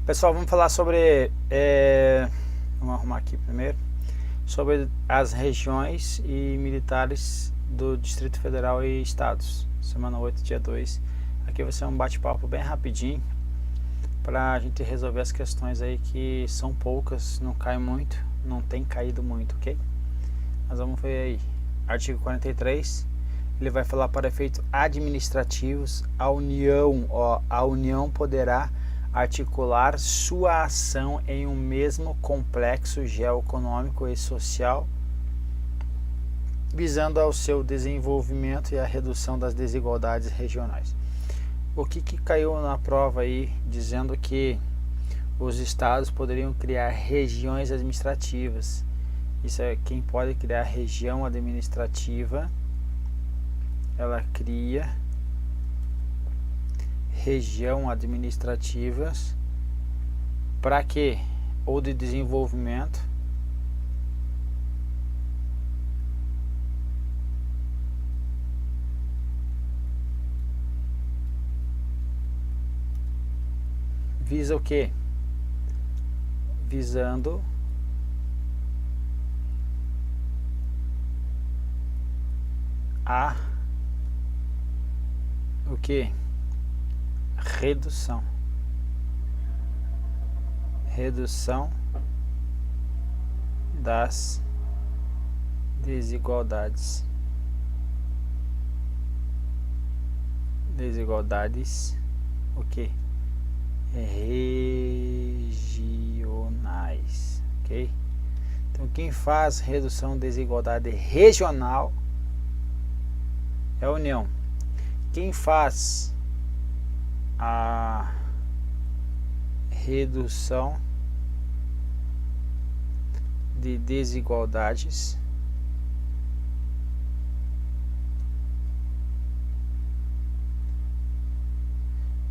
Pessoal, vamos falar sobre, vamos arrumar aqui primeiro, sobre as regiões e militares do Distrito Federal e Estados. Semana 8, dia 2. Aqui vai ser um bate-papo bem rapidinho, para a gente resolver as questões aí que são poucas, não cai muito, não tem caído muito, ok? Mas vamos ver aí. Artigo 43, ele vai falar para efeitos administrativos, a União poderá articular sua ação em um mesmo complexo geoeconômico e social, visando ao seu desenvolvimento e a redução das desigualdades regionais. O que caiu na prova aí, dizendo que os estados poderiam criar regiões administrativas. Isso é, quem pode criar região administrativa, ela cria região administrativas para quê? Ou de desenvolvimento, visa o quê? Visando a o que? Redução das desigualdades o que? Regionais, ok? Então quem faz redução de desigualdade regional é a União. Quem faz a redução de desigualdades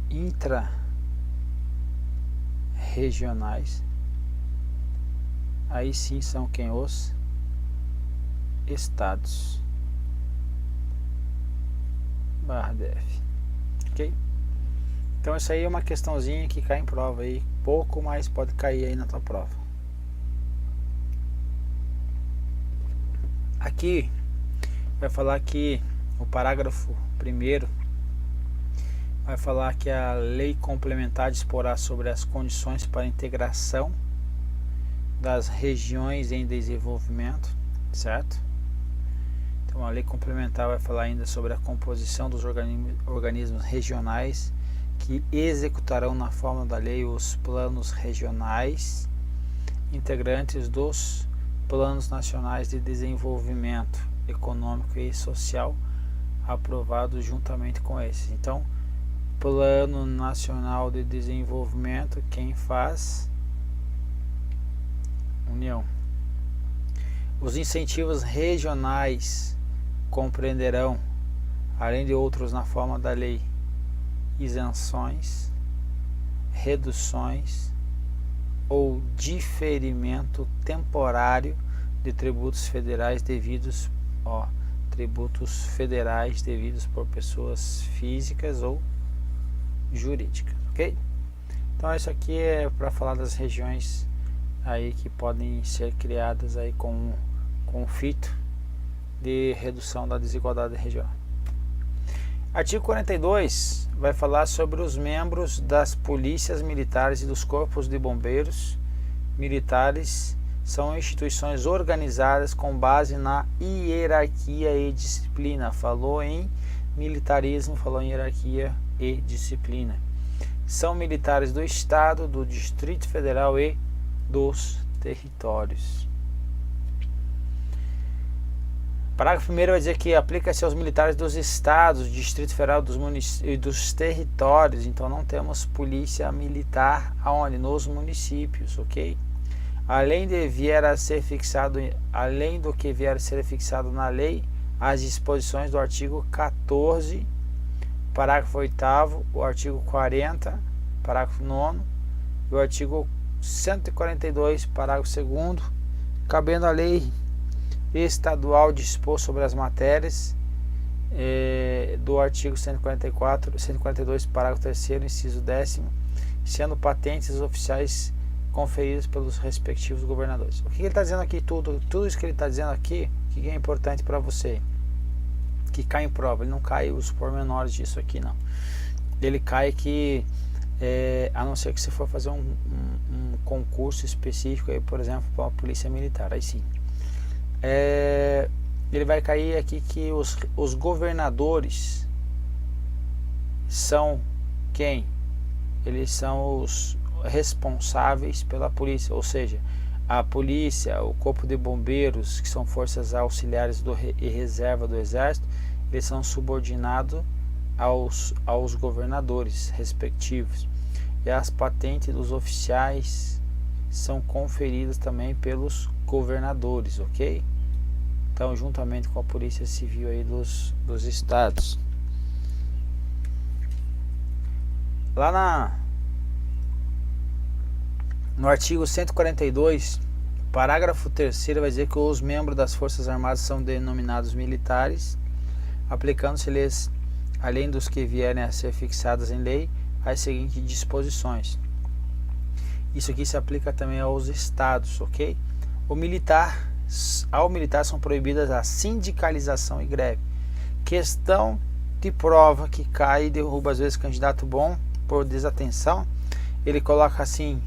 intra-regionais, aí sim são quem? Os estados /DF, ok? Então isso aí é uma questãozinha que cai em prova aí, pouco, mas pode cair aí na tua prova. Aqui vai falar que o parágrafo 1º vai falar que a lei complementar disporá sobre as condições para a integração das regiões em desenvolvimento, certo? Então a lei complementar vai falar ainda sobre a composição dos organismos regionais que executarão na forma da lei os planos regionais integrantes dos planos nacionais de desenvolvimento econômico e social aprovados juntamente com esses. Então, Plano Nacional de Desenvolvimento, quem faz? União. Os incentivos regionais compreenderão, além de outros na forma da lei, isenções, reduções ou diferimento temporário de tributos federais devidos por pessoas físicas ou jurídicas, ok? Então isso aqui é para falar das regiões aí que podem ser criadas aí com o fito de redução da desigualdade regional. Artigo 42 vai falar sobre os membros das polícias militares e dos corpos de bombeiros militares. São instituições organizadas com base na hierarquia e disciplina. Falou em militarismo, falou em hierarquia e disciplina. São militares do Estado, do Distrito Federal e dos territórios. Parágrafo 1º vai dizer que aplica-se aos militares dos estados, do Distrito Federal e dos territórios. Então não temos polícia militar aonde? Nos municípios, ok? Além do que vier a ser fixado na lei, as disposições do artigo 14, parágrafo 8º, o artigo 40, parágrafo 9º, e o artigo 142, parágrafo 2º, cabendo a lei estadual dispor sobre as matérias do artigo 142, parágrafo 3º, inciso 10º, sendo patentes oficiais conferidas pelos respectivos governadores. O que ele está dizendo aqui, tudo isso que ele está dizendo aqui, o que é importante para você? Que cai em prova, ele não cai os pormenores disso aqui, não. Ele cai que, a não ser que você for fazer um concurso específico, aí, por exemplo, para a polícia militar, aí sim. Ele vai cair aqui que os governadores são quem? Eles são os responsáveis pela polícia, ou seja, a polícia, o corpo de bombeiros, que são forças auxiliares e reserva do exército, eles são subordinados aos governadores respectivos, e as patentes dos oficiais são conferidas também pelos governadores, ok? Então, juntamente com a polícia civil aí dos estados. Lá no artigo 142, parágrafo 3º, vai dizer que os membros das Forças Armadas são denominados militares, aplicando-se-lhes, além dos que vierem a ser fixados em lei, as seguintes disposições. Isso aqui se aplica também aos estados, ok? Ao militar são proibidas a sindicalização e greve. Questão de prova que cai e derruba às vezes candidato bom por desatenção. Ele coloca assim: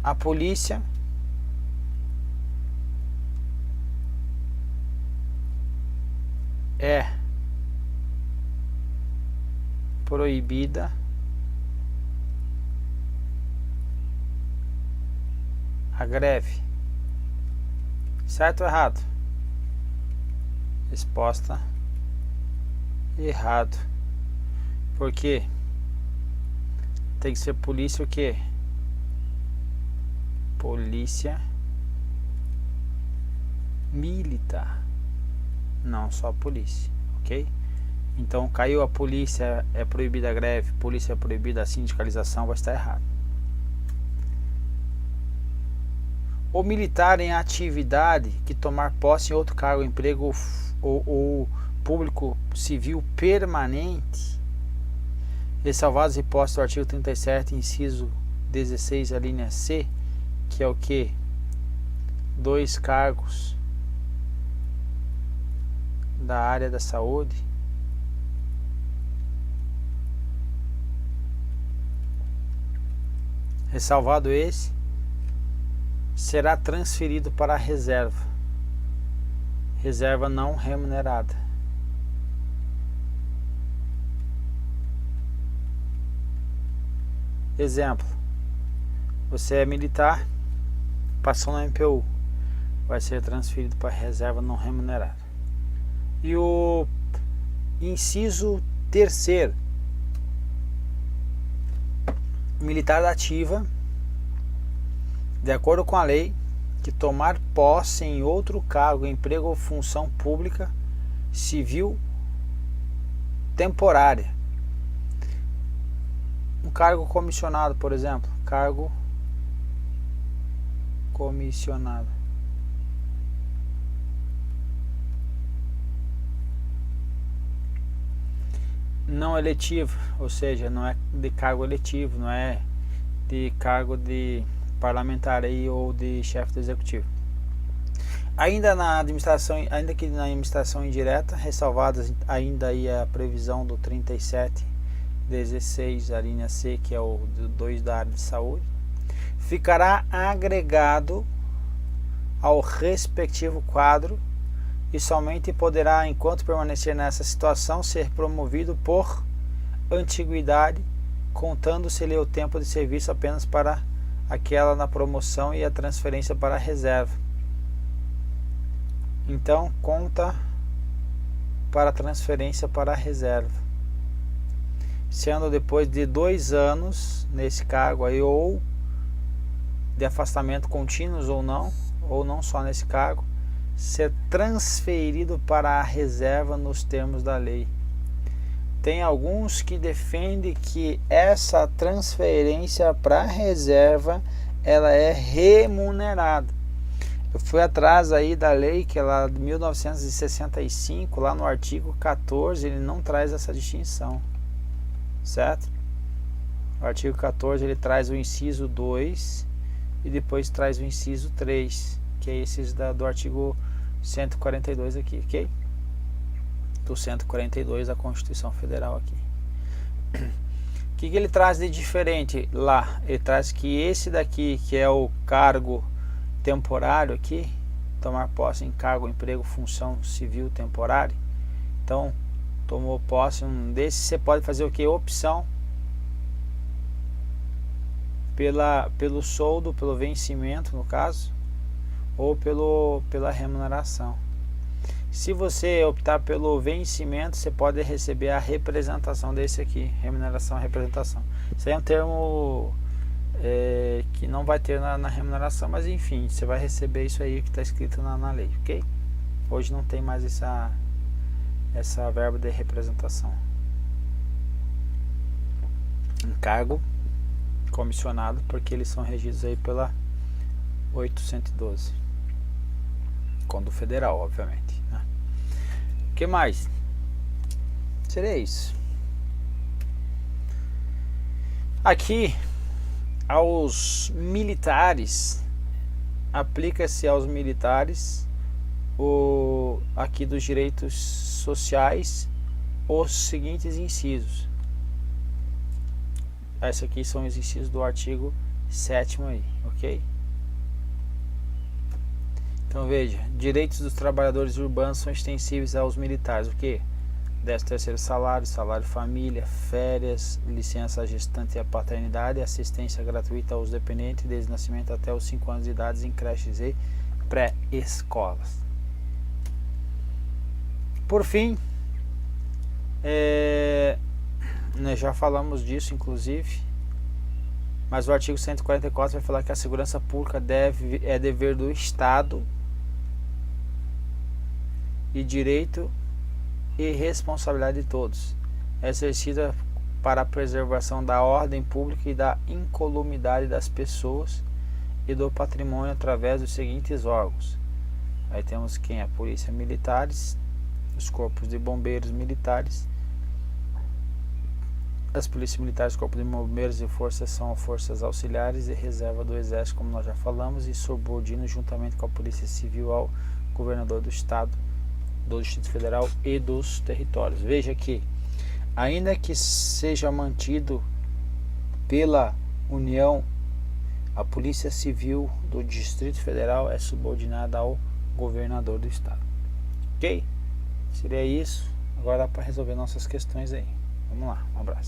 a polícia é proibida a greve. Certo ou errado? Resposta: errado. Por quê? Tem que ser polícia o quê? Polícia militar, não só polícia, ok? Então caiu a polícia é proibida a greve, polícia é proibida a sindicalização, vai estar errado. O militar em atividade que tomar posse em outro cargo, emprego ou público civil permanente, ressalvados as hipóteses do artigo 37, inciso 16, a linha C, que é o que? 2 cargos da área da saúde, ressalvado esse, será transferido para a reserva não remunerada. Exemplo: você é militar, passou na MPU, vai ser transferido para a reserva não remunerada. E o inciso 3º, militar da ativa, de acordo com a lei, que tomar posse em outro cargo, emprego ou função pública civil temporária. Um cargo comissionado, por exemplo, cargo comissionado. Não eletivo, ou seja, não é de cargo eletivo, não é de cargo de parlamentar aí ou de chefe do executivo. Ainda que na administração indireta, ressalvadas ainda aí a previsão do 37/16, a linha C, que é o 2 da área de saúde, ficará agregado ao respectivo quadro e somente poderá, enquanto permanecer nessa situação, ser promovido por antiguidade, contando-se-lhe o tempo de serviço apenas para aquela na promoção e a transferência para a reserva. Então, conta para a transferência para a reserva, sendo depois de 2 anos nesse cargo aí, ou de afastamento contínuos ou não só nesse cargo, ser transferido para a reserva nos termos da lei. Tem alguns que defendem que essa transferência para a reserva ela é remunerada. Eu fui atrás aí da lei, que é lá de 1965, lá no artigo 14, ele não traz essa distinção, certo? O artigo 14 ele traz o inciso 2 e depois traz o inciso 3, que é esses do artigo 142 aqui, ok? Do 142 da Constituição Federal aqui. O que ele traz de diferente lá? Ele traz que esse daqui, que é o cargo temporário aqui, tomar posse em cargo, emprego, função civil temporária. Então, tomou posse um desses, você pode fazer o que? Opção pelo soldo, pelo vencimento no caso, ou pela remuneração. Se você optar pelo vencimento, você pode receber a representação desse aqui, remuneração e representação. Isso aí é um termo que não vai ter na remuneração, mas enfim, você vai receber isso aí que está escrito na lei, ok? Hoje não tem mais essa verba de representação. Encargo comissionado, porque eles são regidos aí pela 812, com do federal, obviamente, né? O que mais? Seria isso. Aqui, aos militares, aplica-se aos militares aqui dos direitos sociais os seguintes incisos. Esses aqui são os incisos do artigo 7º aí, ok? Então veja, direitos dos trabalhadores urbanos são extensíveis aos militares, o que? 13º salário, salário família, férias, licença gestante e a paternidade, assistência gratuita aos dependentes desde o nascimento até os 5 anos de idade em creches e pré-escolas. Por fim, nós já falamos disso inclusive, mas o artigo 144 vai falar que a segurança pública é dever do Estado e direito e responsabilidade de todos, é exercida para a preservação da ordem pública e da incolumidade das pessoas e do patrimônio através dos seguintes órgãos. Aí temos quem? A polícia militares, os corpos de bombeiros militares, as polícias militares, corpos de bombeiros e forças são forças auxiliares e reserva do exército, como nós já falamos, e subordinam juntamente com a polícia civil ao governador do estado, do Distrito Federal e dos territórios. Veja que, ainda que seja mantido pela União, a Polícia Civil do Distrito Federal é subordinada ao governador do estado. Ok? Seria isso. Agora dá para resolver nossas questões aí. Vamos lá, um abraço.